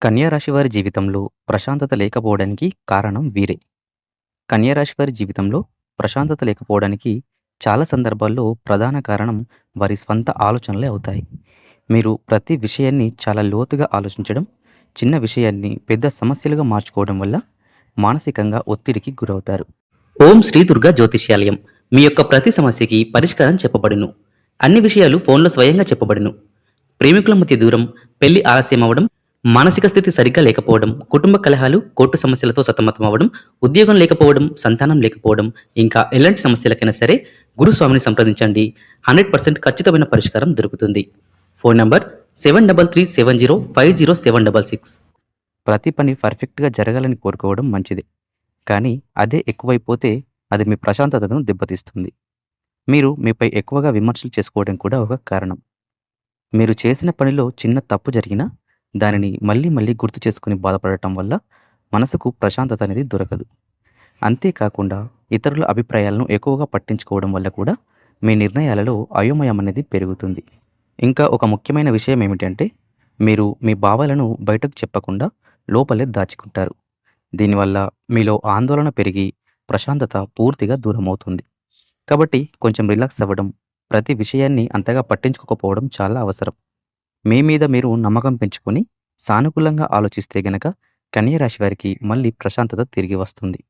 కన్యా రాశి వారి జీవితంలో ప్రశాంతత లేకపోవడానికి కారణం వీరే. కన్యా రాశి వారి జీవితంలో ప్రశాంతత లేకపోవడానికి చాలా సందర్భాల్లో ప్రధాన కారణం వారి స్వంత ఆలోచనలే అవుతాయి. మీరు ప్రతి విషయాన్ని చాలా లోతుగా ఆలోచించడం, చిన్న విషయాన్ని పెద్ద సమస్యలుగా మార్చుకోవడం వల్ల మానసికంగా ఒత్తిడికి గురవుతారు. ఓం శ్రీ దుర్గా జ్యోతిష్యాలయం. మీ యొక్క ప్రతి సమస్యకి పరిష్కారం చెప్పబడును. అన్ని విషయాలు ఫోన్లో స్వయంగా చెప్పబడును. ప్రేమికుల మధ్య దూరం, పెళ్లి ఆలస్యం అవ్వడం, మానసిక స్థితి సరిగ్గా లేకపోవడం, కుటుంబ కలహాలు, కోర్టు సమస్యలతో సతమతం అవ్వడం, ఉద్యోగం లేకపోవడం, సంతానం లేకపోవడం, ఇంకా ఎలాంటి సమస్యలకైనా సరే గురుస్వామిని సంప్రదించండి. 100% ఖచ్చితమైన పరిష్కారం దొరుకుతుంది. Phone number 7337050766. ప్రతి పని పర్ఫెక్ట్‌గా జరగాలని కోరుకోవడం మంచిదే. కానీ అదే ఎక్కువైపోతే అది మీ ప్రశాంతతను దెబ్బతీస్తుంది. మీరు మీపై ఎక్కువగా విమర్శలు చేసుకోవడం కూడా ఒక కారణం. మీరు చేసిన పనిలో చిన్న తప్పు జరిగినా, దానిని మళ్ళీ మళ్ళీ గుర్తు చేసుకొని బాధపడటం వల్ల మనసుకు ప్రశాంతత అనేది దొరకదు. అంతేకాకుండా ఇతరుల అభిప్రాయాలను ఎక్కువగా పట్టించుకోవడం వల్ల కూడా మీ నిర్ణయాలలో అయోమయం అనేది పెరుగుతుంది. ఇంకా ఒక ముఖ్యమైన విషయం ఏమిటంటే, మీరు మీ భావాలను బయటకు చెప్పకుండా లోపలే దాచుకుంటారు. దీనివల్ల మీలో ఆందోళన పెరిగి ప్రశాంతత పూర్తిగా దూరమవుతుంది. కాబట్టి కొంచెం రిలాక్స్ అవ్వడం, ప్రతి విషయాన్ని అంతగా పట్టించుకోకపోవడం చాలా అవసరం. మీ మీద మీరు నమ్మకం పెంచుకొని సానుకూలంగా ఆలోచిస్తే గనక కన్య రాశి వారికి మళ్ళీ ప్రశాంతత తిరిగి వస్తుంది.